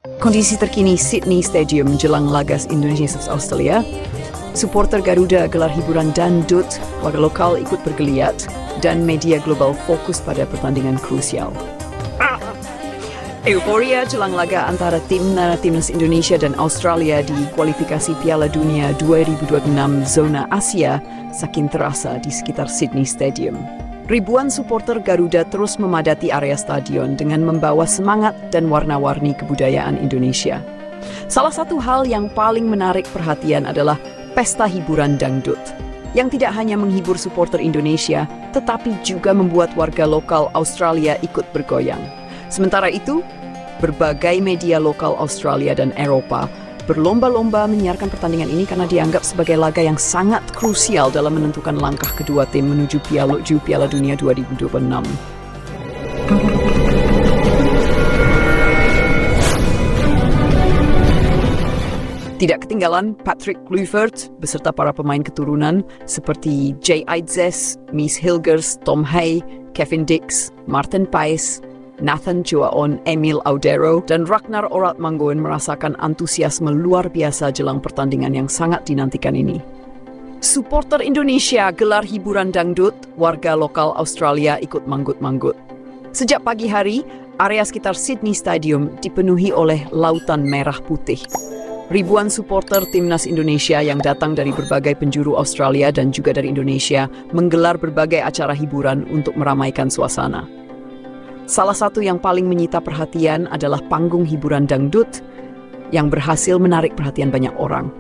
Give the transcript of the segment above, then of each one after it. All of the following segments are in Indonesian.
Kondisi terkini Sydney Stadium jelang laga Indonesia vs Australia. Supporter Garuda gelar hiburan dangdut, warga lokal ikut bergeliat, dan media global fokus pada pertandingan krusial. Euforia jelang laga antara timnas Indonesia dan Australia di kualifikasi Piala Dunia 2026 zona Asia sakin terasa di sekitar Sydney Stadium. Ribuan supporter Garuda terus memadati area stadion dengan membawa semangat dan warna-warni kebudayaan Indonesia. Salah satu hal yang paling menarik perhatian adalah pesta hiburan dangdut, yang tidak hanya menghibur supporter Indonesia, tetapi juga membuat warga lokal Australia ikut bergoyang. Sementara itu, berbagai media lokal Australia dan Eropa berlomba-lomba menyiarkan pertandingan ini karena dianggap sebagai laga yang sangat krusial dalam menentukan langkah kedua tim menuju Piala Dunia 2026. Tidak ketinggalan Patrick Kluivert beserta para pemain keturunan seperti Jay Idzes, Mies Hilgers, Tom Hay, Kevin Dix, Martin Pais, Nathan Joaon, Emil Audero, dan Ragnar Oratmangoen merasakan antusiasme luar biasa jelang pertandingan yang sangat dinantikan ini. Supporter Indonesia gelar hiburan dangdut, warga lokal Australia ikut manggut-manggut. Sejak pagi hari, area sekitar Sydney Stadium dipenuhi oleh lautan merah putih. Ribuan supporter timnas Indonesia yang datang dari berbagai penjuru Australia dan juga dari Indonesia menggelar berbagai acara hiburan untuk meramaikan suasana. Salah satu yang paling menyita perhatian adalah panggung hiburan dangdut yang berhasil menarik perhatian banyak orang.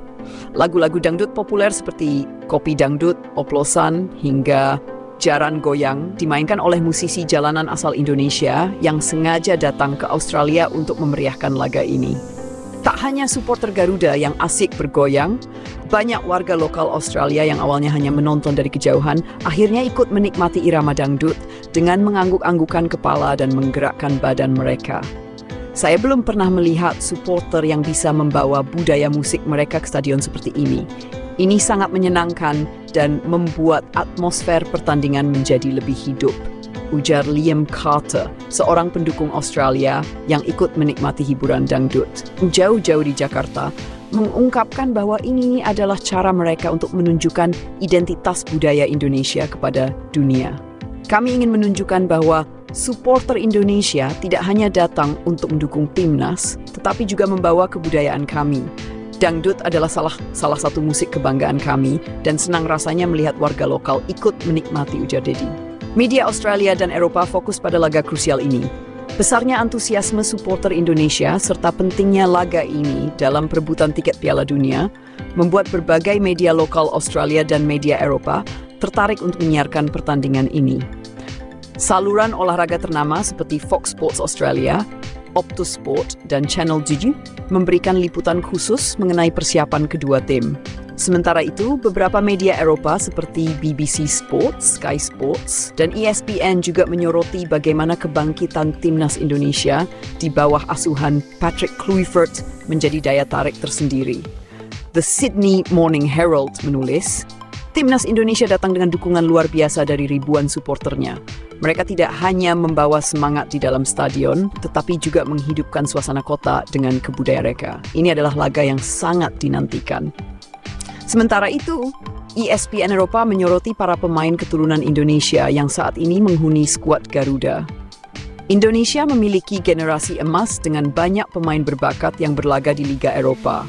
Lagu-lagu dangdut populer seperti Kopi Dangdut, Oplosan, hingga Jaran Goyang dimainkan oleh musisi jalanan asal Indonesia yang sengaja datang ke Australia untuk memeriahkan laga ini. Tak hanya supporter Garuda yang asik bergoyang, banyak warga lokal Australia yang awalnya hanya menonton dari kejauhan akhirnya ikut menikmati irama dangdut dengan mengangguk-anggukan kepala dan menggerakkan badan mereka. Saya belum pernah melihat supporter yang bisa membawa budaya musik mereka ke stadion seperti ini. Ini sangat menyenangkan dan membuat atmosfer pertandingan menjadi lebih hidup, ujar Liam Carter, seorang pendukung Australia yang ikut menikmati hiburan dangdut jauh-jauh di Jakarta, mengungkapkan bahwa ini adalah cara mereka untuk menunjukkan identitas budaya Indonesia kepada dunia. Kami ingin menunjukkan bahwa supporter Indonesia tidak hanya datang untuk mendukung timnas, tetapi juga membawa kebudayaan kami. Dangdut adalah salah satu musik kebanggaan kami dan senang rasanya melihat warga lokal ikut menikmati, ujar Dedi. Media Australia dan Eropa fokus pada laga krusial ini. Besarnya antusiasme supporter Indonesia serta pentingnya laga ini dalam perebutan tiket Piala Dunia membuat berbagai media lokal Australia dan media Eropa tertarik untuk menyiarkan pertandingan ini. Saluran olahraga ternama seperti Fox Sports Australia, Optus Sport, dan Channel 7 memberikan liputan khusus mengenai persiapan kedua tim. Sementara itu, beberapa media Eropa seperti BBC Sports, Sky Sports, dan ESPN juga menyoroti bagaimana kebangkitan timnas Indonesia di bawah asuhan Patrick Kluivert menjadi daya tarik tersendiri. The Sydney Morning Herald menulis, timnas Indonesia datang dengan dukungan luar biasa dari ribuan supporternya. Mereka tidak hanya membawa semangat di dalam stadion, tetapi juga menghidupkan suasana kota dengan kebudayaan mereka. Ini adalah laga yang sangat dinantikan. Sementara itu, ESPN Eropa menyoroti para pemain keturunan Indonesia yang saat ini menghuni skuad Garuda. Indonesia memiliki generasi emas dengan banyak pemain berbakat yang berlaga di Liga Eropa.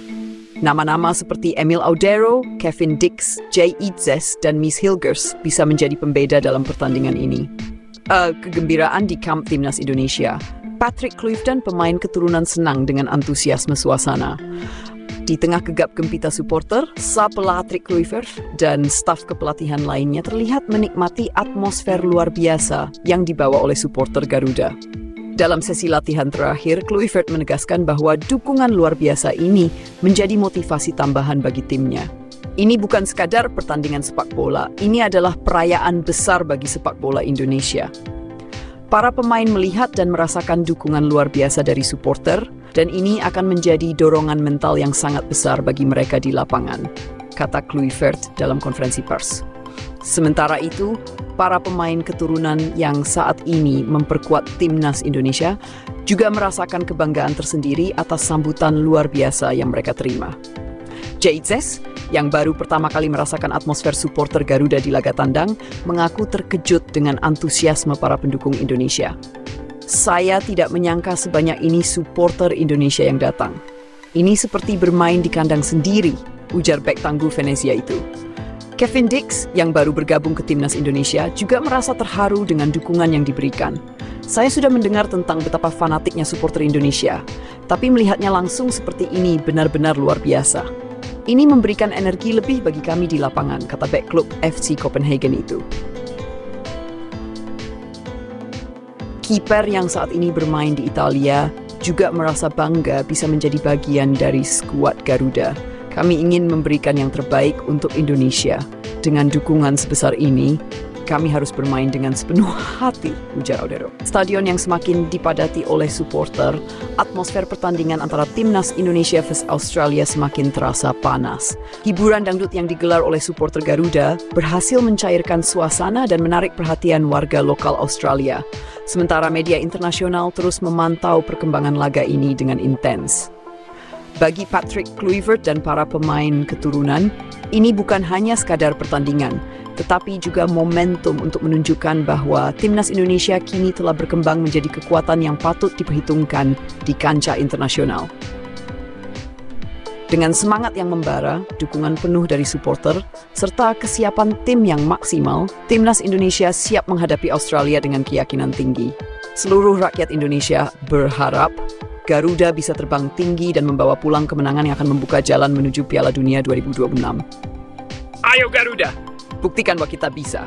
Nama-nama seperti Emil Audero, Kevin Dix, Jay Idzes, dan Mies Hilgers bisa menjadi pembeda dalam pertandingan ini. Kegembiraan di kamp timnas Indonesia. Patrick Kluivert dan pemain keturunan senang dengan antusiasme suasana. Di tengah gegap gempita supporter, Patrick Kluivert dan staf kepelatihan lainnya terlihat menikmati atmosfer luar biasa yang dibawa oleh supporter Garuda. Dalam sesi latihan terakhir, Kluivert menegaskan bahwa dukungan luar biasa ini menjadi motivasi tambahan bagi timnya. Ini bukan sekadar pertandingan sepak bola, ini adalah perayaan besar bagi sepak bola Indonesia. Para pemain melihat dan merasakan dukungan luar biasa dari supporter, dan ini akan menjadi dorongan mental yang sangat besar bagi mereka di lapangan, kata Kluivert dalam konferensi pers. Sementara itu, para pemain keturunan yang saat ini memperkuat timnas Indonesia juga merasakan kebanggaan tersendiri atas sambutan luar biasa yang mereka terima. Jaitzes, yang baru pertama kali merasakan atmosfer supporter Garuda di laga tandang, mengaku terkejut dengan antusiasme para pendukung Indonesia. Saya tidak menyangka sebanyak ini supporter Indonesia yang datang. Ini seperti bermain di kandang sendiri, ujar bek tangguh Venezia itu. Kevin Dix, yang baru bergabung ke timnas Indonesia, juga merasa terharu dengan dukungan yang diberikan. Saya sudah mendengar tentang betapa fanatiknya supporter Indonesia, tapi melihatnya langsung seperti ini benar-benar luar biasa. Ini memberikan energi lebih bagi kami di lapangan, kata bek klub FC Copenhagen itu. Kiper yang saat ini bermain di Italia juga merasa bangga bisa menjadi bagian dari skuad Garuda. Kami ingin memberikan yang terbaik untuk Indonesia. Dengan dukungan sebesar ini, kami harus bermain dengan sepenuh hati, ujar Audero. Stadion yang semakin dipadati oleh supporter, atmosfer pertandingan antara timnas Indonesia vs Australia semakin terasa panas. Hiburan dangdut yang digelar oleh supporter Garuda berhasil mencairkan suasana dan menarik perhatian warga lokal Australia. Sementara media internasional terus memantau perkembangan laga ini dengan intens. Bagi Patrick Kluivert dan para pemain keturunan, ini bukan hanya sekadar pertandingan, tetapi juga momentum untuk menunjukkan bahwa timnas Indonesia kini telah berkembang menjadi kekuatan yang patut diperhitungkan di kancah internasional. Dengan semangat yang membara, dukungan penuh dari supporter, serta kesiapan tim yang maksimal, timnas Indonesia siap menghadapi Australia dengan keyakinan tinggi. Seluruh rakyat Indonesia berharap Garuda bisa terbang tinggi dan membawa pulang kemenangan yang akan membuka jalan menuju Piala Dunia 2026. Ayo Garuda, buktikan bahwa kita bisa.